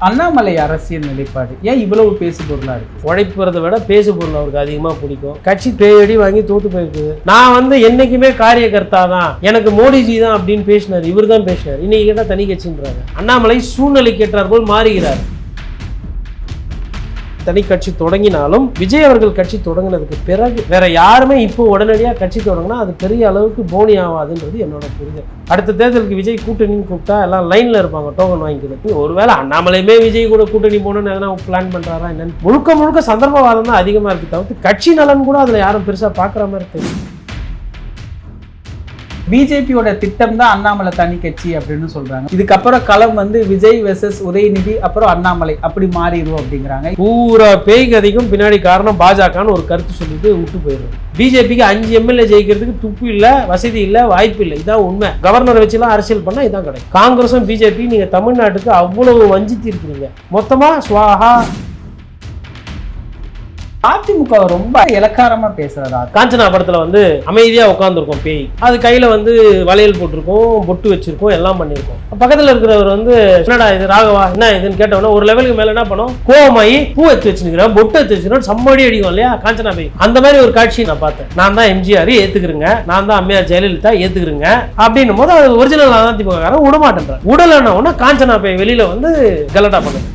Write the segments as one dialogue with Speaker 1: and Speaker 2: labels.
Speaker 1: அண்ணாமலை அரசியல் நிலைப்பாடு ஏன் இவ்வளவு பேசு பொருளா இருக்கு?
Speaker 2: உழைப்புறதை விட பேசு பொருள் அவருக்கு அதிகமாக பிடிக்கும். கட்சி தேடி வாங்கி தோத்து போயிருக்குது. நான் என்னைக்குமே காரியகர்த்தா தான், எனக்கு மோடிஜி தான் அப்படின்னு பேசினார். இவர் தான் பேசினார். இன்னைக்கு கேட்டால் தனி கட்சின்றாங்க. அண்ணாமலை சூழ்நிலைக்கு ஏற்றார் போல் மாறுகிறார். தனி கட்சி தொடங்கினாலும் விஜய் அவர்கள் கட்சி தொடங்கினதுக்கு பிறகு வேற யாருமே இப்போ உடனடியாக கட்சி தொடங்கினா அது பெரிய அளவுக்கு போனி ஆகாதுன்றது என்னோட புரிதல். அடுத்த தேர்தலுக்கு விஜய் கூட்டணின்னு கூப்பிட்டா எல்லாம் லைன்ல இருப்பாங்க டோக்கன் வாங்கிக்கிறது. ஒருவேளை அண்ணாமலையுமே விஜய் கூட கூட்டணி போகணும்னு எதனா பிளான் பண்றாரா என்னன்னு முழுக்க முழுக்க சந்தர்ப்பவாதம் தான் அதிகமா இருக்கு தவிர்த்து கட்சி நலன் கூட அதுல யாரும் பெருசா பாக்குற மாதிரி தெரியும்.
Speaker 1: பிஜேபியோட திட்டம் தான் அண்ணாமலை தனி கட்சி அப்படின்னு சொல்றாங்க. இதுக்கப்புறம் களம் விஜய் வெர்சஸ் உதயநிதி அப்புறம் அண்ணாமலை அப்படி மாறிடும் அப்படிங்கிறாங்க.
Speaker 2: பூரா பேய் கதைக்கும் பின்னாடி காரணம் பாஜகன்னு ஒரு கருத்து சொல்லிட்டு விட்டு போயிடும். பிஜேபிக்கு 5 எம்எல்ஏ ஜெயிக்கிறதுக்கு துப்பு இல்ல, வசதி இல்ல, வாய்ப்பு இல்லை. இதான் உண்மை. கவர்னரை வச்சுலாம் அரசியல் பண்ணா இதான் கிடைக்கும். காங்கிரஸும் பிஜேபி நீங்க தமிழ்நாட்டுக்கு அவ்வளவு வஞ்சித்து இருக்கிறீங்க. மொத்தமா ஸ்வாஹா.
Speaker 1: அதிமுக ரொம்ப இலக்காரமா பேசுறதா?
Speaker 2: காஞ்சனா படத்துல அமைதியா உட்காந்துருக்கோம் பேய். அது கையில வளையல் போட்டிருக்கோம், பொட்டு வச்சிருக்கோம், எல்லாம் பண்ணிருக்கோம். பக்கத்துல இருக்கிறவர் என்னடா இது ராகவா என்ன இதுன்னு கேட்டவன ஒரு லெவலுக்கு மேல என்ன பண்ணோம், கோவமாயி பூ எடுத்து வச்சுக்கிறேன், பொட்டு எடுத்து வச்சுக்கிறோம், சம்மடி அடிக்கும் இல்லையா காஞ்சனா பேய். அந்த மாதிரி ஒரு காட்சி நான் பார்த்தேன். நான் தான் எம்ஜிஆர் ஏத்துக்கிறேங்க, நான் தான் அம்மையார் ஜெயலலிதா ஏத்துக்கிறேங்க அப்படின்னும் போது அது ஒரிஜினல் அதிமுக விடமாட்டேன். உடலன்னா காஞ்சனா பேய் வெளியில கலட்டா பண்ணுங்க.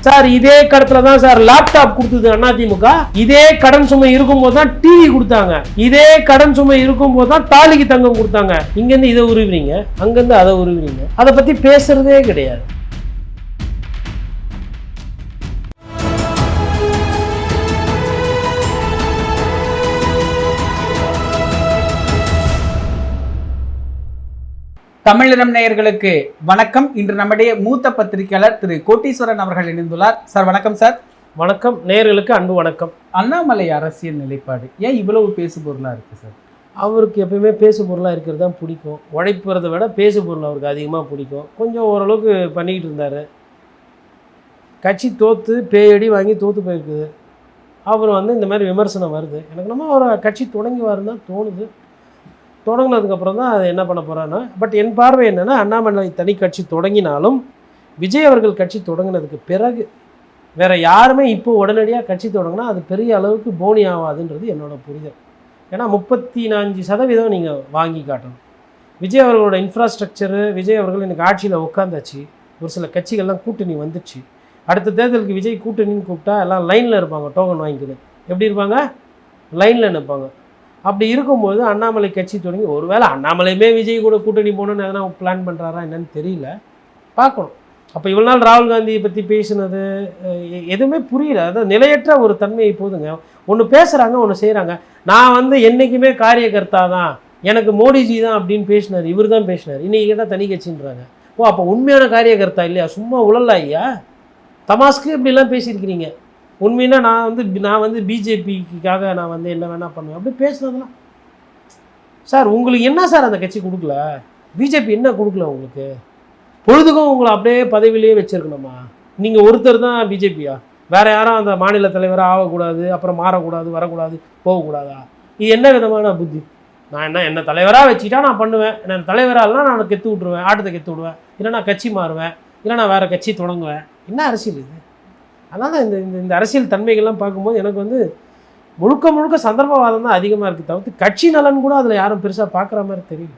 Speaker 2: சார் இதே கடத்துல தான் சார் லேப்டாப் கொடுத்தது அதிமுக. இதே கடன் சுமை இருக்கும் போது தான் டிவி கொடுத்தாங்க. இதே கடன் சுமை இருக்கும் போது தான் தாலிக்கு தங்கம் கொடுத்தாங்க. இங்க இருந்து இதை உருவிங்க, அங்க இருந்து அதை உருவிங்க. அதை பத்தி பேசுறதே கிடையாது.
Speaker 1: தமிழரம் நேயர்களுக்கு வணக்கம். இன்று நம்முடைய மூத்த பத்திரிகையாளர் திரு கோட்டீஸ்வரன் அவர்கள் இணைந்துள்ளார். சார் வணக்கம். சார்
Speaker 2: வணக்கம். நேயர்களுக்கு அன்பு வணக்கம்.
Speaker 1: அண்ணாமலை அரசியல் நிலைப்பாடு ஏன் இவ்வளவு பேசு பொருளா இருக்கு சார்?
Speaker 2: அவருக்கு எப்பயுமே பேசு பொருளாக இருக்கிறது தான் பிடிக்கும். உழைப்புறதை விட பேசு பொருள் அவருக்கு அதிகமாக பிடிக்கும். கொஞ்சம் ஓரளவுக்கு பண்ணிக்கிட்டு இருந்தார். கட்சி தோற்று பேயடி வாங்கி தோற்று போயிருக்குது. அவர் இந்த மாதிரி விமர்சனம் வருது. எனக்கு நம்ம ஒரு கட்சி தொடங்கி வருன்னு தான் தோணுது. தொடங்கினதுக்கப்புறம் தான் அது என்ன பண்ண போகிறான்னா, பட் என் பார்வை என்னென்னா, அண்ணாமலை தனி கட்சி தொடங்கினாலும் விஜய் அவர்கள் கட்சி தொடங்கினதுக்கு பிறகு வேற யாருமே இப்போ உடனடியாக கட்சி தொடங்கினா அது பெரிய அளவுக்கு போனி ஆகாதுன்றது என்னோட புரிதல். ஏன்னா 34% நீங்கள் வாங்கி காட்டணும். விஜய் அவர்களோட இன்ஃப்ராஸ்ட்ரக்சரு, விஜய் அவர்கள் எனக்கு ஆட்சியில் உட்காந்தாச்சு. ஒரு சில கட்சிகள்லாம் கூட்டணி வந்துச்சு. அடுத்த தேர்தலுக்கு விஜய் கூட்டணின்னு கூப்பிட்டா எல்லாம் லைனில் இருப்பாங்க டோக்கன் வாங்கிக்கிறது. எப்படி இருப்பாங்க? லைனில் நிற்பாங்க. அப்படி இருக்கும்போது அண்ணாமலை கட்சி தொடங்கி ஒருவேளை அண்ணாமலையுமே விஜய் கூட கூட்டணி போகணுன்னு எதனா பிளான் பண்ணுறாரா என்னன்னு தெரியல, பார்க்கணும். அப்போ இவ்வளோ நாள் ராகுல் காந்தியை பற்றி பேசினது எதுவுமே புரியல. அதாவது நிலையற்ற ஒரு தன்மையை போதுங்க. ஒன்று பேசுகிறாங்க, ஒன்று செய்கிறாங்க. நான் என்றைக்குமே காரியகர்த்தா தான், எனக்கு மோடிஜி தான் அப்படின்னு பேசினார். இவர் தான் பேசினார். இன்றைக்கி கேட்டால் தனி கட்சின்றாங்க. ஓ அப்போ உண்மையான காரியகர்த்தா இல்லையா? சும்மா உழலா ஐயா? தமாஸ்க்கு இப்படிலாம் பேசியிருக்கிறீங்க. உண்மையினா நான் பிஜேபிக்காக நான் என்ன வேணா பண்ணுவேன் அப்படி பேசுனதுலாம். சார் உங்களுக்கு என்ன சார் அந்த கட்சி கொடுக்கல? பிஜேபி என்ன கொடுக்கல உங்களுக்கு? பொழுதுக்கும் உங்களை அப்படியே பதவியிலேயே வச்சிருக்கணுமா? நீங்கள் ஒருத்தர் தான் பிஜேபியா? வேறு யாரும் அந்த மாநில தலைவராக ஆகக்கூடாது, அப்புறம் மாறக்கூடாது, வரக்கூடாது, போகக்கூடாதா? இது என்ன விதமான புத்தி? நான் என்ன தலைவராக வச்சுக்கிட்டா நான் பண்ணுவேன், நான் தலைவராகலாம் நான் கெத்து விட்ருவேன், ஆட்டத்தை கெத்து விடுவேன், இல்லை நான் கட்சி மாறுவேன், இல்லை நான் வேறு கட்சி தொடங்குவேன். என்ன அரசியல் இது? அதனால் இந்த அரசியல் தன்மைகள்லாம் பார்க்கும்போது எனக்கு முழுக்க முழுக்க சந்தர்ப்பவாதம் தான் அதிகமாக இருக்குது தவிர்த்து கட்சி நலன் கூட அதில் யாரும் பெருசாக பார்க்குற மாதிரி தெரியல.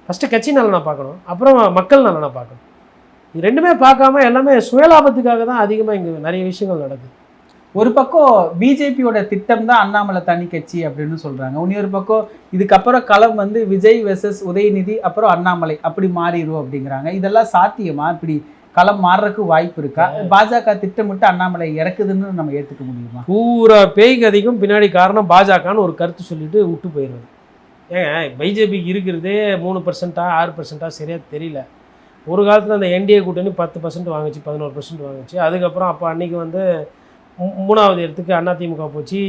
Speaker 2: ஃபஸ்ட்டு கட்சி நலனை பார்க்கணும், அப்புறம் மக்கள் நலனை பார்க்கணும். இது ரெண்டுமே பார்க்காம எல்லாமே சுயலாபத்துக்காக தான் அதிகமாக இங்கே நிறைய விஷயங்கள் நடக்குது.
Speaker 1: ஒரு பக்கம் பிஜேபியோட திட்டம் தான் அண்ணாமலை தனி கட்சி அப்படின்னு சொல்கிறாங்க. இன்னொரு பக்கம் இதுக்கப்புறம் களம் விஜய் வெர்சஸ் உதயநிதி அப்புறம் அண்ணாமலை அப்படி மாறிடும் அப்படிங்கிறாங்க. இதெல்லாம் சாத்தியமா? இப்படி களம் மாறுறதுக்கு வாய்ப்பு இருக்கா? பாஜக திட்டமிட்டு அண்ணாமலை இறக்குதுன்னு நம்ம ஏற்றுக்க முடியுமா?
Speaker 2: பூரா பேய் கதைக்கும் பின்னாடி காரணம் பாஜகன்னு ஒரு கருத்து சொல்லிட்டு விட்டு போயிடுவது. ஏங்க பிஜேபிக்கு இருக்கிறதே 3%, 6% சரியாக தெரியல. ஒரு காலத்தில் அந்த என்டிஏ கூட்டணி 10% வாங்குச்சு, 11% வாங்குச்சு. அதுக்கப்புறம் அப்போ அன்றைக்கி 3வது இடத்துக்கு அதிமுக போச்சு,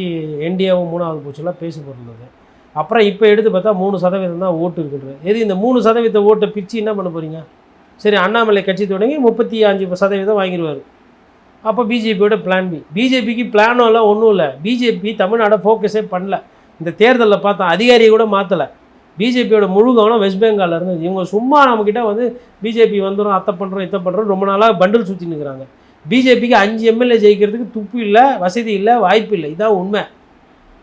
Speaker 2: என்டிஏவும் 3வது போச்சுலாம் பேசி போட்டுருந்தது. அப்புறம் இப்போ எடுத்து பார்த்தா 3% தான் ஓட்டு இருக்குன்றது. எது இந்த 3% ஓட்டை பிரித்து என்ன பண்ண போகிறீங்க? சரி அண்ணாமலை கட்சி தொடங்கி 35% வாங்கிடுவார். அப்போ பிஜேபியோட பிளான் பி. பிஜேபிக்கு பிளானும் இல்லை, ஒன்றும் இல்லை. பிஜேபி தமிழ்நாடை ஃபோக்கஸே பண்ணல. இந்த தேர்தலில் பார்த்தா அதிகாரியை கூட மாற்றலை. பிஜேபியோட முழு கவனம் வெஸ்ட் பெங்காலில் இருந்தது. இவங்க சும்மா நம்மக்கிட்ட வந்து பிஜேபி வந்துடும், அத்தை பண்ணுறோம் இத்தை பண்ணுறோம் ரொம்ப நாளாக பண்டில் சுற்றி நிற்கிறாங்க. பிஜேபிக்கு 5 எம்எல்ஏ ஜெயிக்கிறதுக்கு துப்பு இல்லை, வசதி இல்லை, வாய்ப்பு இல்லை. இதான் உண்மை.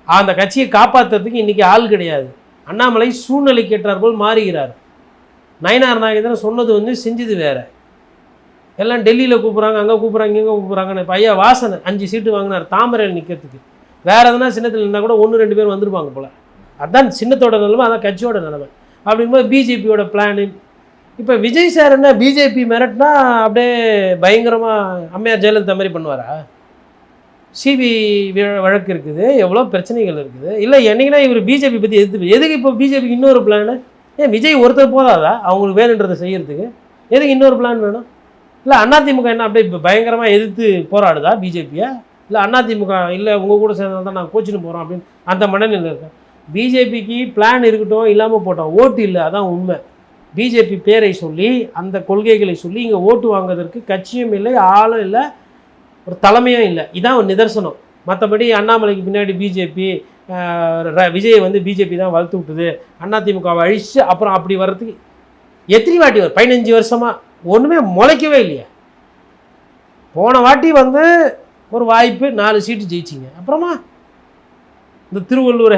Speaker 2: அந்த கட்சியை காப்பாற்றுறதுக்கு இன்றைக்கி ஆள் கிடையாது. அண்ணாமலை சூழ்நிலைக்கு ஏற்றார் போல் மாறுகிறார். நயனார் நாகேந்திரன் சொன்னது வந்து செஞ்சது வேறு. எல்லாம் டெல்லியில் கூப்பிட்றாங்க, அங்கே கூப்பிட்றாங்க, இங்கே கூப்பிட்றாங்கன்னு. இப்போ ஐயா வாசனை 5 சீட்டு வாங்கினார் தாமரையில் நிற்கிறதுக்கு. வேறு எதனா சின்னத்தில் இருந்தால் கூட 1-2 பேர் வந்துருப்பாங்க போல். அதுதான் சின்னத்தோட நிலைமை, அதான் கட்சியோட நிலைமை. அப்படிங்கும்போது பிஜேபியோட பிளானு. இப்போ விஜய் சார் என்ன பிஜேபி மிரட்டினா அப்படியே பயங்கரமாக அம்மையார் ஜெயலலிதா மாதிரி பண்ணுவாரா? சிபிஐ வழக்கு இருக்குது, எவ்வளோ பிரச்சனைகள் இருக்குது. இல்லை என்னைக்குன்னா இவர் பிஜேபி பற்றி எதுக்கு இப்போ பிஜேபிக்கு இன்னொரு பிளானு? ஏன் விஜய் ஒருத்தர் போதாதா அவங்களுக்கு வேணுன்றதை செய்யறதுக்கு? எதுக்கு இன்னொரு பிளான் வேணும்? இல்லை அதிமுக என்ன அப்படியே பயங்கரமாக எதிர்த்து போராடுதா பிஜேபியை? இல்லை அதிமுக இல்லை உங்கள் கூட சேர்ந்தால் தான் நான் கோச்சின்னு போகிறோம் அப்படின்னு அந்த மனநிலை இருக்கேன். பிஜேபிக்கு பிளான் இருக்கட்டும், இல்லாமல் போட்டோம், ஓட்டு இல்லை, அதான் உண்மை. பிஜேபி பேரை சொல்லி அந்த கொள்கைகளை சொல்லி இங்கே ஓட்டு வாங்குவதற்கு கட்சியும் இல்லை, ஆளும் இல்லை, ஒரு தலைமையும் இல்லை. இதான் ஒரு நிதர்சனம். மற்றபடி அண்ணாமலைக்கு பின்னாடி பிஜேபி, விஜய் வந்து பிஜேபி தான் வளர்த்து விட்டுது, அதிமுகவை அழிச்சு அப்புறம் அப்படி வர்றதுக்கு எத்தனை வாட்டி வரும்? 15 வருஷமாக ஒன்றுமே முளைக்கவே இல்லையா? போன வாட்டி வந்து ஒரு வாய்ப்பு 4 சீட்டு ஜெயிச்சிங்க. அப்புறமா இந்த திருவள்ளூர்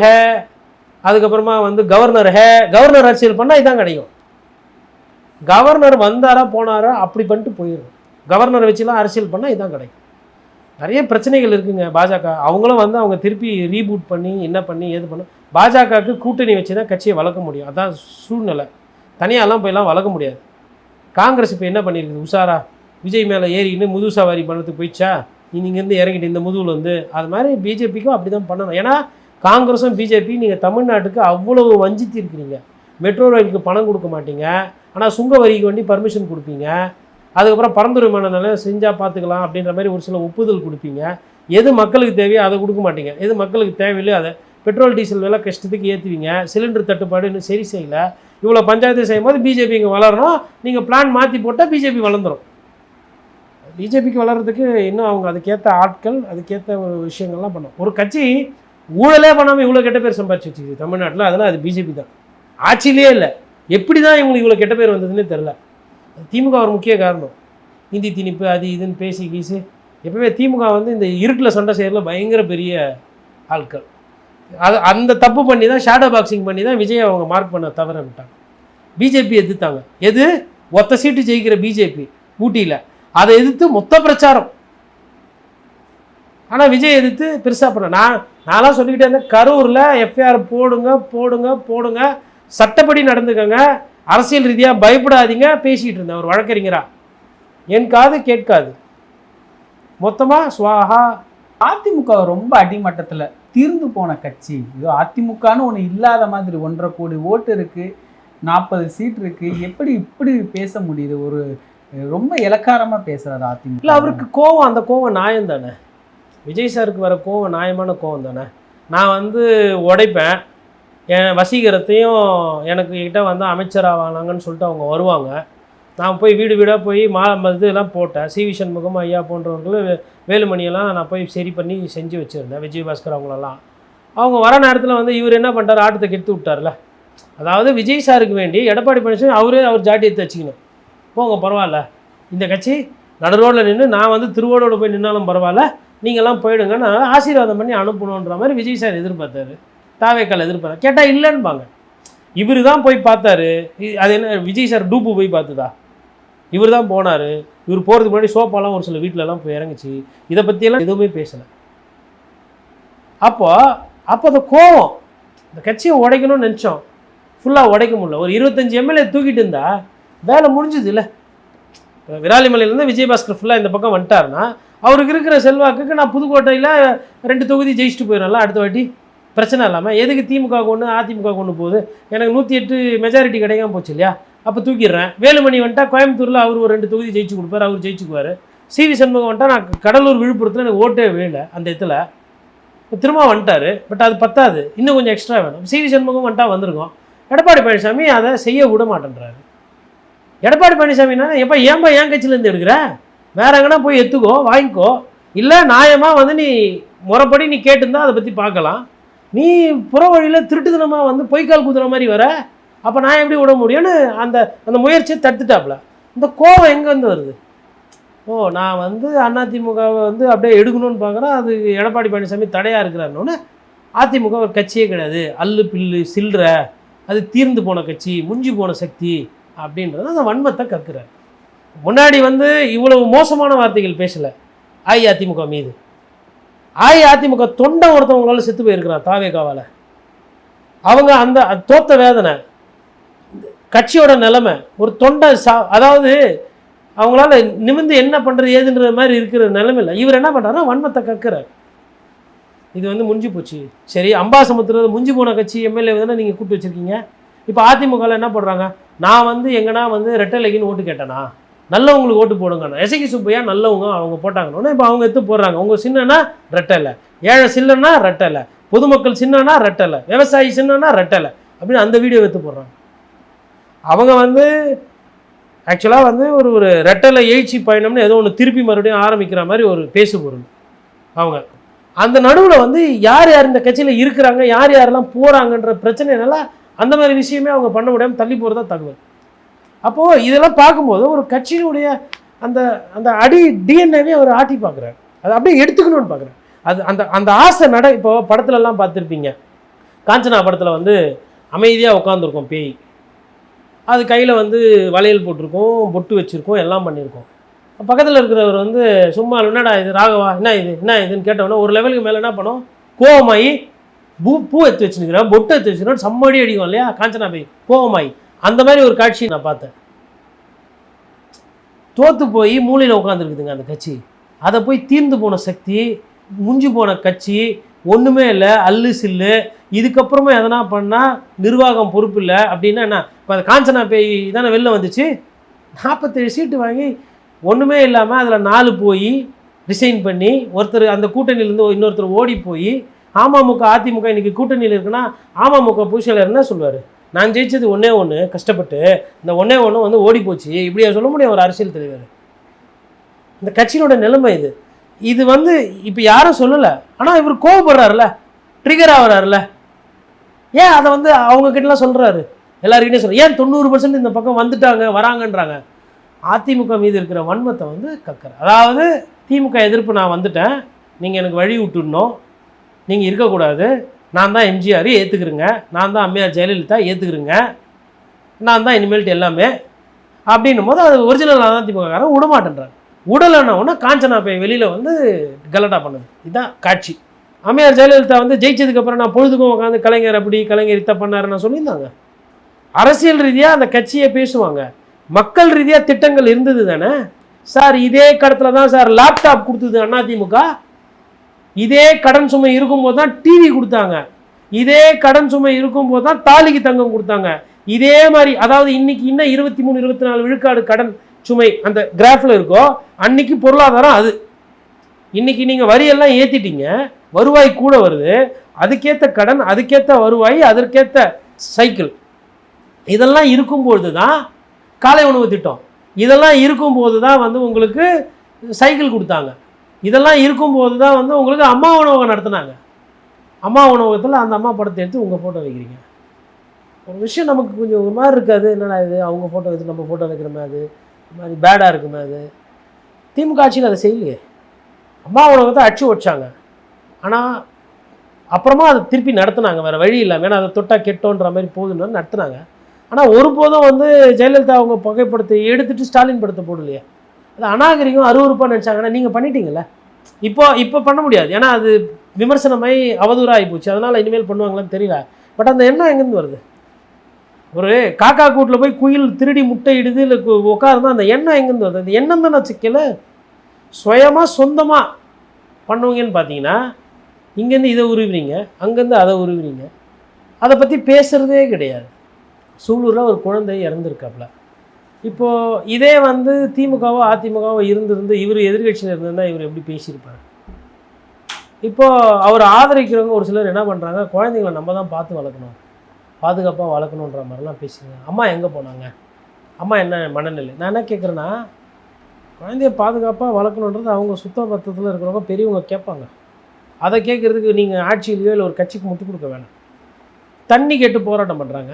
Speaker 2: அதுக்கப்புறமா வந்து கவர்னர் அரசியல் பண்ணால் இதான் கிடைக்கும். கவர்னர் வந்தாரா போனாரா அப்படி பண்ணிட்டு போயிடும். கவர்னரை வச்சுலாம் அரசியல் பண்ணால் இதான் கிடைக்கும். நிறைய பிரச்சனைகள் இருக்குங்க பாஜக. அவங்களும் வந்து அவங்க திருப்பி ரீபூட் பண்ணி என்ன பண்ணி ஏது பண்ண, பாஜகவுக்கு கூட்டணி வச்சு தான் கட்சியை வளர்க்க முடியும். அதான் சூழ்நிலை. தனியாலாம் போயெல்லாம் வளர்க்க முடியாது. காங்கிரஸ் இப்போ என்ன பண்ணியிருக்குது? உஷாரா விஜய் மேலே ஏறிக்கின்னு முது சவாரி பண்ணத்துக்கு போயிடுச்சா, இங்கேருந்து இறங்கிட்டு இந்த முதுகில் வந்து அது மாதிரி பிஜேபிக்கும் அப்படி தான் பண்ணணும். ஏன்னா காங்கிரஸும் பிஜேபி நீங்கள் தமிழ்நாட்டுக்கு அவ்வளவு வஞ்சித்து இருக்கிறீங்க. மெட்ரோ ரயிலுக்கு பணம் கொடுக்க மாட்டீங்க, ஆனால் சுங்க வரிக்கு வேண்டி பர்மிஷன் கொடுப்பீங்க. அதுக்கப்புறம் பரந்துரை விமான நிலையம் செஞ்சால் பார்த்துக்கலாம் அப்படின்ற மாதிரி ஒரு சில ஒப்புதல் கொடுப்பீங்க. எது மக்களுக்கு தேவையோ அதை கொடுக்க மாட்டீங்க. எது மக்களுக்கு தேவையில்லையோ அதை பெட்ரோல் டீசல் விலை கஷ்டத்துக்கு ஏற்றுவீங்க. சிலிண்டர் தட்டுப்பாடு இன்னும் சரி செய்யலை. இவ்வளோ பஞ்சாயத்து செய்யும் போது பிஜேபி இங்கே வளரணும், நீங்கள் பிளான் மாற்றி போட்டால் பிஜேபி வளர்ந்துடும். பிஜேபிக்கு வளர்கிறதுக்கு இன்னும் அவங்க அதுக்கேற்ற ஆட்கள், அதுக்கேற்ற ஒரு விஷயங்கள்லாம் பண்ணணும். ஒரு கட்சி ஊழலே பண்ணாமல் இவ்வளோ கெட்ட பேர் சம்பாதிச்சு வச்சுக்குது தமிழ்நாட்டில், அதெல்லாம் அது பிஜேபி தான். ஆட்சியிலே இல்லை. எப்படி தான் இவங்களுக்கு இவ்வளோ கெட்ட பேர் வந்ததுன்னே தெரில. திமுக ஒரு முக்கிய காரணம். இந்தி திணிப்பு அது இதுன்னு பேசி கீசு. எப்பவுமே திமுக வந்து இந்த இருட்டில் சண்டை செய்யறதுல பயங்கர பெரிய ஆட்கள். அது அந்த தப்பு பண்ணி தான் ஷேடோ பாக்ஸிங் பண்ணி தான் விஜய் அவங்க மார்க் பண்ண தவற விட்டாங்க. பிஜேபி எதிர்த்தாங்க. எது ஒத்த சீட்டு ஜெயிக்கிற பிஜேபி ஊட்டியில், அதை எதிர்த்து மொத்த பிரச்சாரம். ஆனால் விஜய் எதிர்த்து பெருசாக பண்ண நான்லாம் சொல்லிக்கிட்டே இருந்தேன், கரூரில் எஃப்ஐஆர் போடுங்க போடுங்க போடுங்க, சட்டப்படி நடந்துக்கங்க, அரசியல் ரீதியாக பயப்படாதீங்க பேசிக்கிட்டு இருந்தேன் ஒரு வழக்கறிஞரா. என் காது கேட்காது, மொத்தமாக ஸ்வாஹா.
Speaker 1: அதிமுக ரொம்ப அடிமட்டத்தில் தீர்ந்து போன கட்சி. இது அதிமுகன்னு ஒன்று இல்லாத மாதிரி 1.5 கோடி ஓட்டு இருக்குது, 40 சீட் இருக்குது. எப்படி இப்படி பேச முடியுது? ஒரு ரொம்ப இலக்காரமாக பேசுகிறாரு அதிமுக.
Speaker 2: இல்லை, அவருக்கு கோவம், அந்த கோவம் நியாயம் தானே. விஜய் சாருக்கு வர கோவம் நியாயமான கோவம் தானே. நான் வந்து உடைப்பேன், என் வசீகரத்தையும் எனக்கு கிட்ட வந்து அமைச்சராவானாங்கன்னு சொல்லிட்டு அவங்க வருவாங்க. நான் போய் வீடு வீடாக போய் இதெல்லாம் போட்டேன். சிவி சண்முகம் ஐயா போன்றவர்களும் வேலுமணியெல்லாம் நான் போய் சரி பண்ணி செஞ்சு வச்சுருந்தேன். விஜயபாஸ்கர் அவங்களெல்லாம் அவங்க வர நேரத்தில் வந்து இவர் என்ன பண்ணுறாரு, ஆட்டத்தை கெடுத்து விட்டார்ல. அதாவது விஜய் சாருக்கு வேண்டி எடப்பாடி பழனிசாமி அவர் ஜாட்டியை தச்சுக்கணும். போங்க பரவாயில்ல, இந்த கட்சி நடு ரோட்டில் நின்று நான் வந்து திருவோடோடு போய் நின்னாலும் பரவாயில்ல, நீங்கள்லாம் போயிடுங்க, நான் ஆசீர்வாதம் பண்ணி அனுப்பணுன்ற மாதிரி விஜய் சார் எதிர்பார்த்தாரு. தாவேக்கால் எதிர்பார்த்தாரு. கேட்டால் இல்லைன்னுபாங்க. இவர் தான் போய் பார்த்தாரு. அது என்ன விஜய் சார் டூப்பு போய் பார்த்துதா? இவர் தான் போனார். இவர் போகிறதுக்கு முன்னாடி சோப்பாலாம் ஒரு சில வீட்டிலலாம் போய் இறங்குச்சு. இதை பற்றியெல்லாம் எதுவுமே பேசலை. அப்போ அந்த கோவம், இந்த கட்சியை உடைக்கணும்னு நினச்சோம், ஃபுல்லாக உடைக்க முடியல. ஒரு 25 எம்எல்ஏ தூக்கிட்டு இருந்தா வேலை முடிஞ்சுது இல்லை. விராலிமலையிலேருந்து விஜயபாஸ்கர் ஃபுல்லாக இந்த பக்கம் வந்துட்டாருன்னா அவருக்கு இருக்கிற செல்வாக்குக்கு நான் புதுக்கோட்டையில் 2 தொகுதி ஜெயிச்சுட்டு போயிடலாம் அடுத்த வாட்டி, பிரச்சனை இல்லாமல். எதுக்கு திமுக ஒன்று அதிமுக ஒன்று போகுது? எனக்கு 108 மெஜாரிட்டி கிடைக்காம போச்சு இல்லையா? அப்போ தூக்கிடுறேன். வேலுமணி வந்துட்டா கோயம்புத்தூரில் அவர் ஒரு 2 தொகுதி ஜெயிச்சு கொடுப்பார், அவர் ஜெயிச்சுக்குவார். சிவி சண்முகம் வந்துட்டா நான் கடலூர் விழுப்புரத்தில் எனக்கு ஓட்டே விழல அந்த இடத்துல. திரும்ப வந்துட்டார். பட் அது பத்தாது, இன்னும் கொஞ்சம் எக்ஸ்ட்ரா வேணும். சிவி சண்முகம் வந்துட்டா வந்திருக்கோம். எடப்பாடி பழனிசாமி அதை செய்ய விட மாட்டேன்றாரு. எடப்பாடி பழனிசாமினா எப்போ ஏன்பா என் கட்சியிலேருந்து எடுக்கிற, வேற எங்கன்னா போய் எடுத்துக்கோ, வாங்கிக்கோ, இல்லை நியாயமாக வந்து நீ முறைப்படி நீ கேட்டுருந்தா அதை பற்றி பார்க்கலாம். நீ புற வழியில் திருட்டுத்தனமாக வந்து பொய்க்கால் குதிரை மாதிரி வர, அப்போ நான் எப்படி விட முடியும்னு அந்த அந்த முயற்சியை தடுத்துட்டாப்புல. இந்த கோவம் எங்கேருந்து வருது? நான் வந்து அதிமுகவை வந்து அப்படியே எடுக்கணும்னு பார்க்குறேன், அது எடப்பாடி பழனிசாமி தடையாக இருக்கிறாருன்னு. அதிமுக ஒரு கட்சியே கிடையாது, அல்லு பில்லு சில்ற, அது தீர்ந்து போன கட்சி, முஞ்சி போன சக்தி அப்படின்றது அந்த வன்மத்தை கற்கிறார். முன்னாடி வந்து இவ்வளவு மோசமான வார்த்தைகள் பேசலை அஇஅதிமுக மீது. அஇஅதிமுக தொண்டை ஒருத்தவங்களால செத்து போயிருக்கிறான் தாவேகாவால். அவங்க அந்த தோத்த வேதனை, கட்சியோட நிலைமை, ஒரு தொண்டை அதாவது அவங்களால நிமிர்ந்து என்ன பண்ணுறது ஏதுன்ற மாதிரி இருக்கிற நிலைமையில் இவர் என்ன பண்ணுறாருன்னா வன்மத்தை கற்கிறார். இது வந்து முடிஞ்சு போச்சு. சரி, அம்பாசமுத்திரம் முடிஞ்சு போன கட்சி எம்எல்ஏ தானே நீங்கள் கூப்பிட்டு வச்சுருக்கீங்க. இப்போ அதிமுகவில் என்ன பண்ணுறாங்க, நான் வந்து எங்கன்னா வந்து ரெட்டலைக்குன்னு ஓட்டு கேட்டேனா, நல்லவங்களுக்கு ஓட்டு போடுங்கண்ணா, எசகி சுப்பையா நல்லவங்க அவங்க போட்டாங்கன்னு இப்போ அவங்க எடுத்து போடுறாங்க. உங்கள் சின்னன்னா ரெட்டலை, ஏழை சின்னன்னா ரெட்டலை, பொதுமக்கள் சின்னன்னா ரெட்டலை, விவசாயி சின்னன்னா ரெட்டலை அப்படின்னு அந்த வீடியோ எடுத்து போடுறாங்க. அவங்க வந்து ஆக்சுவலாக வந்து ஒரு ரெட்டலை எழுச்சி பயணம்னு ஏதோ ஒன்று திருப்பி மறுபடியும் ஆரம்பிக்கிற மாதிரி ஒரு பேசு பொருள். அவங்க அந்த நடுவில் வந்து யார் யார் இந்த கட்சியில் இருக்கிறாங்க, யார் யாரெல்லாம் போகிறாங்கன்ற பிரச்சனைனால அந்த மாதிரி விஷயமே அவங்க பண்ண முடியாமல் தள்ளி போகிறதா தகவல். அப்போது இதெல்லாம் பார்க்கும்போது ஒரு கட்சியினுடைய அந்த அந்த அடி டிஎன்ஏவே அவர் ஆட்டி பார்க்குறாரு, அதை அப்படியே எடுத்துக்கணும்னு பார்க்குறாரு. அது அந்த அந்த ஆசை இப்போ படத்துலலாம் பார்த்துருப்பீங்க, காஞ்சனா படத்தில் வந்து அமைதியாக உட்காந்துருக்கோம் பேய், அது கையில் வந்து வளையல் போட்டிருக்கோம், பொட்டு வச்சுருக்கோம், எல்லாம் பண்ணியிருக்கோம். பக்கத்தில் இருக்கிறவர் வந்து சும்மா என்னடா இது ராகவா என்ன இதுன்னு கேட்டவொன்னே ஒரு லெவலுக்கு மேலே என்ன பண்ணோம், கோவமாயி பூ எடுத்து வச்சுருக்கிறேன், பொட்டு எடுத்து வச்சுருக்கேன், சம்மடி அடிக்கும் இல்லையா காஞ்சனா பேய், கோவமாயி அந்த மாதிரி ஒரு காட்சி நான் பார்த்தேன். தோற்று போய் மூலையில் உட்காந்துருக்குதுங்க அந்த கட்சி. அதை போய் தீர்ந்து போன சக்தி, முஞ்சி போன கட்சி, ஒன்றுமே இல்லை, அல்லு சில்லு, இதுக்கப்புறமா எதனா பண்ணால் நிர்வாகம் பொறுப்பு இல்லை அப்படின்னா என்ன? இப்போ அந்த காஞ்சனா பேய் தானே வெளில வந்துச்சு, 47 சீட்டு வாங்கி ஒன்றுமே இல்லாமல் அதில் 4 போய் ரிசைன் பண்ணி ஒருத்தர் அந்த கூட்டணியிலேருந்து இன்னொருத்தர் ஓடி போய் அமமுக அதிமுக இன்றைக்கி கூட்டணியில் இருக்குன்னா அமமுக பூசலர் என்ன சொல்லுவார், நான் ஜெயிச்சது ஒன்றே ஒன்று கஷ்டப்பட்டு, இந்த ஒன்றே ஒன்று வந்து ஓடி போச்சு, இப்படியா சொல்ல முடியும் ஒரு அரசியல் தலைவர்? இந்த கட்சியினோட நிலைமை இது. இது வந்து இப்போ யாரும் சொல்லலை, ஆனால் இவர் கோவப்படுறாருல, ட்ரிகர் ஆகிறாருல, ஏன் அதை வந்து அவங்கக்கிட்டலாம் சொல்கிறாரு, எல்லாருக்கிட்டே சொல்கிறார், ஏன் 90% இந்த பக்கம் வந்துட்டாங்க வராங்கன்றாங்க. அதிமுக மீது இருக்கிற வன்மத்தை வந்து கற்கிறார். அதாவது திமுக எதிர்ப்பு நான் வந்துட்டேன், நீங்கள் எனக்கு வழி விட்டுடணும், நீங்கள் இருக்கக்கூடாது, நான் தான் எம்ஜிஆர் ஏற்றுக்குறேங்க, நான் தான் அம்மையார் ஜெயலலிதா ஏற்றுக்குறேங்க, நான் தான் இனிமேல்ட்டு எல்லாமே அப்படின்னும் போது அது ஒரிஜினல் அதிமுககாரன் விடமாட்டேன்றாங்க. உடலைன்னா ஒன்று காஞ்சனா போய் வெளியில் வந்து கலட்டா பண்ணுது. இதுதான் காட்சி. அம்மையார் ஜெயலலிதா வந்து ஜெயிச்சதுக்கப்புறம் நான் பொழுதுக்கும் உட்காந்து கலைஞர் அப்படி கலைஞர் இத்த பண்ணாருன்னு சொல்லியிருந்தாங்க. அரசியல் ரீதியாக அந்த கட்சியை பேசுவாங்க, மக்கள் ரீதியாக திட்டங்கள் இருந்தது தானே சார். இதே கடத்தில் தான் சார் லேப்டாப் கொடுத்தது அதிமுக, இதே கடன் சுமை இருக்கும்போது தான் டிவி கொடுத்தாங்க, இதே கடன் சுமை இருக்கும்போது தான் தாலிக்கு தங்கம் கொடுத்தாங்க. இதே மாதிரி அதாவது இன்னைக்கு இன்னும் 23-24 விழுக்காடு கடன் சுமை அந்த கிராஃபில் இருக்கோ, அன்னைக்கு பொருளாதாரம் அது. இன்னைக்கு நீங்கள் வரியெல்லாம் ஏற்றிட்டீங்க, வருவாய் கூட வருது, அதுக்கேற்ற கடன், அதுக்கேற்ற வருவாய், அதற்கேற்ற சைக்கிள், இதெல்லாம் இருக்கும்பொழுது தான் காலை உணவு திட்டம், இதெல்லாம் இருக்கும்போது தான் வந்து உங்களுக்கு சைக்கிள் கொடுத்தாங்க, இதெல்லாம் இருக்கும்போது தான் வந்து உங்களுக்கு அம்மா உணவகம் நடத்தினாங்க. அம்மா உணவகத்தில் அந்த அம்மா படத்தை எடுத்து உங்கள் ஃபோட்டோ வைக்கிறீங்க. ஒரு விஷயம் நமக்கு கொஞ்சம் ஒரு மாதிரி இருக்காது, என்னடா இது அவங்க ஃபோட்டோ வச்சு நம்ம ஃபோட்டோ வைக்கிறோமே, அது மாதிரி பேடாக இருக்குமே. அது திமுக ஆட்சியில் அதை செய்யலையே. அம்மா உணவகத்தை அடிச்சு வச்சாங்க, ஆனால் அப்புறமா அதை திருப்பி நடத்துனாங்க, வேறு வழி இல்லாமல், ஏன்னா அதை தொட்டால் கெட்டோன்ற மாதிரி போதுன்னு நடத்துனாங்க. ஆனால் ஒருபோதும் வந்து ஜெயலலிதா அவங்க புகைப்படத்தை எடுத்துகிட்டு ஸ்டாலின் படத்தை போடலையே. அது அநாகரிகம் அருவருப்பாக நினச்சாங்கன்னா நீங்கள் பண்ணிட்டீங்கல்ல. இப்போ பண்ண முடியாது, ஏன்னா அது விமர்சனமாய் அவதூறாகி போச்சு, அதனால் இனிமேல் பண்ணுவாங்களான்னு தெரியல. பட் அந்த எண்ணம் எங்கேருந்து வருது? ஒரு காக்கா கூட்டில் போய் குயில் திருடி முட்டை இடுது இல்லை உட்காருந்தா அந்த எண்ணம் எங்கேருந்து வருது? அந்த எண்ணம் தானே சிக்கல. சுயமாக சொந்தமாக பண்ணுவீங்கன்னு பார்த்தீங்கன்னா இங்கேருந்து இதை உருவிறீங்க, அங்கேருந்து அதை உருவிறீங்க, அதை பற்றி பேசுகிறதே கிடையாது. சூலூரில் ஒரு குழந்தை இறந்துருக்காப்புல. இப்போது இதே வந்து திமுகவோ அதிமுகவோ இருந்திருந்து இவர் எதிர்கட்சியில் இருந்திருந்தால் இவர் எப்படி பேசியிருப்பார்? இப்போது அவர் ஆதரிக்கிறவங்க ஒரு சிலர் என்ன பண்ணுறாங்க, குழந்தைங்களை நம்ம தான் பார்த்து வளர்க்கணும், பாதுகாப்பாக வளர்க்கணுன்ற மாதிரிலாம் பேசுங்க. அம்மா எங்கே போனாங்க, அம்மா என்ன மனநிலை? நான் என்ன கேட்குறேன்னா, குழந்தைய பாதுகாப்பாக வளர்க்கணுன்றது அவங்க சுத்த பத்தத்தில் இருக்கிறவங்க பெரியவங்க கேட்பாங்க. அதை கேட்குறதுக்கு நீங்கள் ஆட்சியிலையோ இல்லை ஒரு கட்சிக்கு முட்டு கொடுக்க வேணாம். தண்ணி கேட்டு போராட்டம் பண்ணுறாங்க.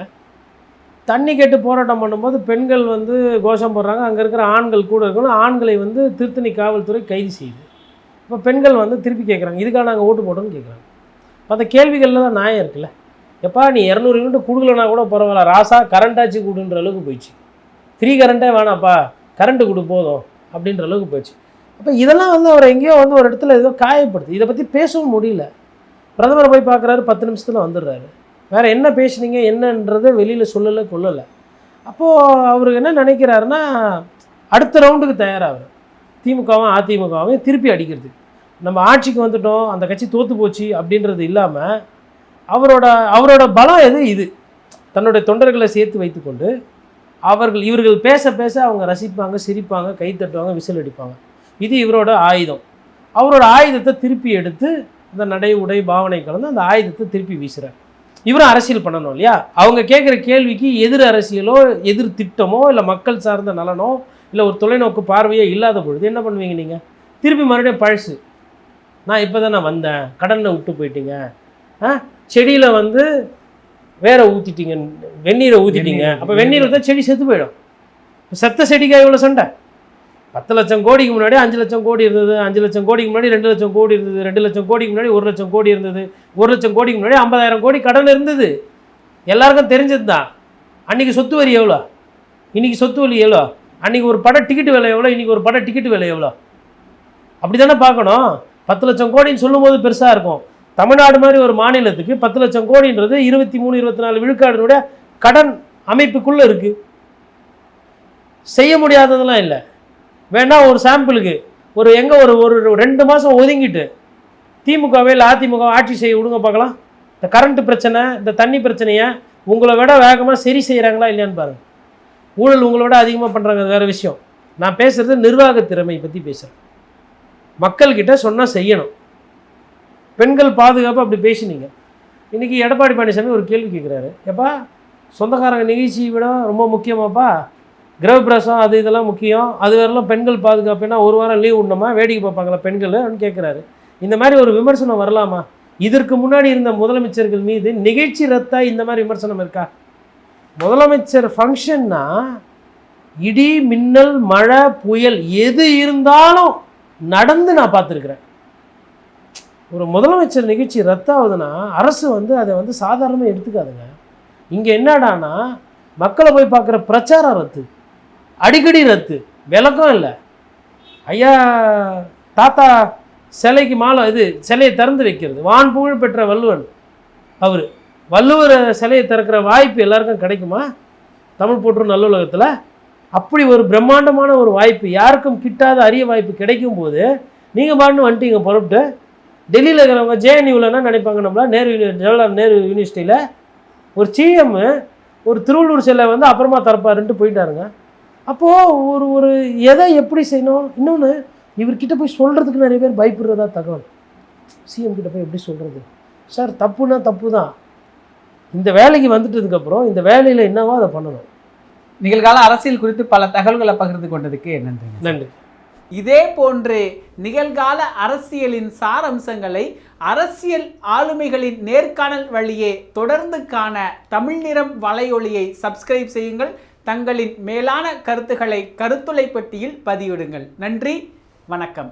Speaker 2: தண்ணி கேட்டு போராட்டம் பண்ணும்போது பெண்கள் வந்து கோஷம் போடுறாங்க. அங்கே இருக்கிற ஆண்கள் கூட இருக்கணும். ஆண்களை வந்து திருத்தணி காவல்துறை கைது செய்யுது. இப்போ பெண்கள் வந்து திருப்பி கேட்குறாங்க, இதுக்காக நாங்கள் ஓட்டு போட்டோம்னு கேட்குறாங்க. அந்த கேள்விகளில் தான் நியாயம் இருக்குல்ல. எப்பா நீ 200 யூனிட் கொடுக்கலனா கூட பரவாயில்ல, ராசா கரண்ட்டாச்சு கொடுன்ற அளவுக்கு போயிடுச்சு. ஃப்ரீ கரண்ட்டே வேணாப்பா, கரண்ட்டு கொடு போதும் அப்படின்ற அளவுக்கு போயிடுச்சு. அப்போ இதெல்லாம் வந்து அவர் எங்கேயோ வந்து ஒரு இடத்துல ஏதோ காயப்படுது. இதை பற்றி பேசவும் முடியல. பிரதமர் போய் பார்க்குறாரு, 10 நிமிஷத்தில் வந்துடுறாரு. வேறு என்ன பேசுனீங்க என்னன்றதை வெளியில் சொல்லலை கொள்ளலை. அப்போது அவர் என்ன நினைக்கிறாருன்னா, அடுத்த ரவுண்டுக்கு தயாராகிறார். திமுகவும் அதிமுகவும் திருப்பி அடிக்கிறது. நம்ம ஆட்சிக்கு வந்துட்டோம், அந்த கட்சி தோற்று போச்சு அப்படின்றது இல்லாமல் அவரோட பலம் எது இது, தன்னுடைய தொண்டர்களை சேர்த்து வைத்துக்கொண்டு இவர்கள் பேச பேச அவங்க ரசிப்பாங்க, சிரிப்பாங்க, கை தட்டுவாங்க, விசில் அடிப்பாங்க. இது இவரோட ஆயுதம். அவரோட ஆயுதத்தை திருப்பி எடுத்து இந்த நடை உடை பாவனை கலந்து அந்த ஆயுதத்தை திருப்பி வீசுகிறார். இவரும் அரசியல் பண்ணணும் இல்லையா? அவங்க கேட்குற கேள்விக்கு எதிர் அரசியலோ எதிர் திட்டமோ இல்லை மக்கள் சார்ந்த நலனோ இல்லை ஒரு தொலைநோக்கு பார்வையோ இல்லாத பொழுது என்ன பண்ணுவீங்க நீங்கள்? திருப்பி மறுபடியும் பழசு, நான் இப்போ தான் நான் வந்தேன், கடனை விட்டு போயிட்டீங்க, செடியில் வந்து வேற ஊற்றிட்டீங்க, வெந்நீரை ஊற்றிட்டீங்க, அப்போ வெந்நீர் ஊற்றா செடி செத்து போயிடும். செத்த செடிக்காக இவ்வளோ சண்டை. 10 லட்சம் கோடிக்கு முன்னாடி 5 லட்சம் கோடி இருந்தது, 5 லட்சம் கோடிக்கு முன்னாடி 2 லட்சம் கோடி இருந்தது, 2 லட்சம் கோடிக்கு முன்னாடி 1 லட்சம் கோடி இருந்தது, 1 லட்சம் கோடிக்கு முன்னாடி 50,000 கோடி கடன் இருந்தது. எல்லாருக்கும் தெரிஞ்சது தான். அன்றைக்கி சொத்து வரி எவ்வளோ, இன்றைக்கி சொத்து வரி எவ்வளோ, அன்றைக்கி ஒரு பட டிக்கெட்டு விலை எவ்வளோ, இன்றைக்கி ஒரு பட டிக்கெட்டு விலை எவ்வளோ, அப்படி தானே பார்க்கணும். 10 லட்சம் கோடின்னு சொல்லும்போது பெருசாக இருக்கும். தமிழ்நாடு மாதிரி ஒரு மாநிலத்துக்கு 10 லட்சம் கோடின்றது 23-24 விழுக்காடுனுடைய கடன் அமைப்புக்குள்ளே இருக்குது. செய்ய முடியாததெல்லாம் இல்லை. வேணா ஒரு சாம்பிளுக்கு ஒரு 2 மாதம் ஒதுங்கிட்டு திமுகவே இல்லை அதிமுக ஆட்சி செய்ய விடுங்க பார்க்கலாம். இந்த கரண்ட்டு பிரச்சனை, இந்த தண்ணி பிரச்சனையை உங்களை விட வேகமாக சரி செய்கிறாங்களா இல்லையான்னு பாருங்கள். ஊழல் உங்களை விட அதிகமாக பண்ணுறாங்க, அது வேறு விஷயம். நான் பேசுகிறது நிர்வாக திறமை பற்றி பேசுகிறேன். மக்கள்கிட்ட சொன்னால் செய்யணும். பெண்கள் பாதுகாப்பு அப்படி பேசினீங்க. இன்றைக்கி எடப்பாடி பழனிசாமி ஒரு கேள்வி கேட்குறாரு, எப்பா சொந்தக்காரங்க நிகழ்ச்சியை விட ரொம்ப முக்கியமாப்பா, கிரகப்பிரசம் அது இதெல்லாம் முக்கியம், அது வரலாம் பெண்கள் பாதுகாப்புனா ஒரு வாரம் லீவ் விடணுமா, வேடிக்கை பார்ப்பாங்களா பெண்கள் அப்படின்னு கேட்குறாரு. இந்த மாதிரி ஒரு விமர்சனம் வரலாமா? இதற்கு முன்னாடி இருந்த முதலமைச்சர்கள் மீது நிகழ்ச்சி ரத்தா இந்த மாதிரி விமர்சனம் இருக்கா? முதலமைச்சர் ஃபங்க்ஷன்னா இடி மின்னல் மழை புயல் எது இருந்தாலும் நடந்து நான் பார்த்துருக்குறேன். ஒரு முதலமைச்சர் நிகழ்ச்சி ரத்தாகுதுன்னா அரசு வந்து அதை வந்து சாதாரணமாக எடுத்துக்காதுங்க. இங்கே என்னடானா மக்களை போய் பார்க்குற பிரச்சாரம் ரத்து, அடிக்கடி ரத்து, விளக்கம் இல்லை. ஐயா தாத்தா சிலைக்கு மாலை சிலையை திறந்து வைக்கிறது, வான் புகழ் பெற்ற வள்ளுவன் அவர், வள்ளுவர் சிலையை திறக்கிற வாய்ப்பு எல்லாருக்கும் கிடைக்குமா தமிழ் போற்றும் நல்லுலகத்தில்? அப்படி ஒரு பிரம்மாண்டமான ஒரு வாய்ப்பு, யாருக்கும் கிட்டாத அரிய வாய்ப்பு கிடைக்கும் போது நீங்கள் பாட்டுன்னு வந்துட்டீங்க புறப்பட்டு. டெல்லியில் இருக்கிறவங்க ஜேஎன்யூலன்னா நினைப்பாங்க, நம்மளா ஜவஹர்லால் நேரு யூனிவர்சிட்டியில் ஒரு சிஎம் ஒரு திருவள்ளூர் சிலை வந்து அப்புறமா தரப்பாருன்ட்டு போயிட்டாருங்க. அப்போது ஒரு எதை எப்படி செய்யணும்? இன்னொன்று, இவர்கிட்ட போய் சொல்கிறதுக்கு நிறைய பேர் பயப்படுறதா தகவல். சிஎம் கிட்ட போய் எப்படி சொல்கிறது? சார் தப்புனா தப்பு தான், இந்த வேலைக்கு வந்துட்டதுக்கப்புறம் இந்த வேலையில் என்னவோ அதை பண்ணணும்.
Speaker 1: நிகழ்கால அரசியல் குறித்து பல தகவல்களை பகிர்ந்து கொண்டதுக்கு நன்றி.
Speaker 2: நன்றி.
Speaker 1: இதே போன்று நிகழ்கால அரசியலின் சாரம்சங்களை அரசியல் ஆளுமைகளின் நேர்காணல் வழியே தொடர்ந்து காண தமிழ் நிறம் வலையொலியை சப்ஸ்கிரைப் செய்யுங்கள். தங்களின் மேலான கருத்துக்களை கருத்துளை பெட்டியில் பதிவிடுங்கள். நன்றி, வணக்கம்.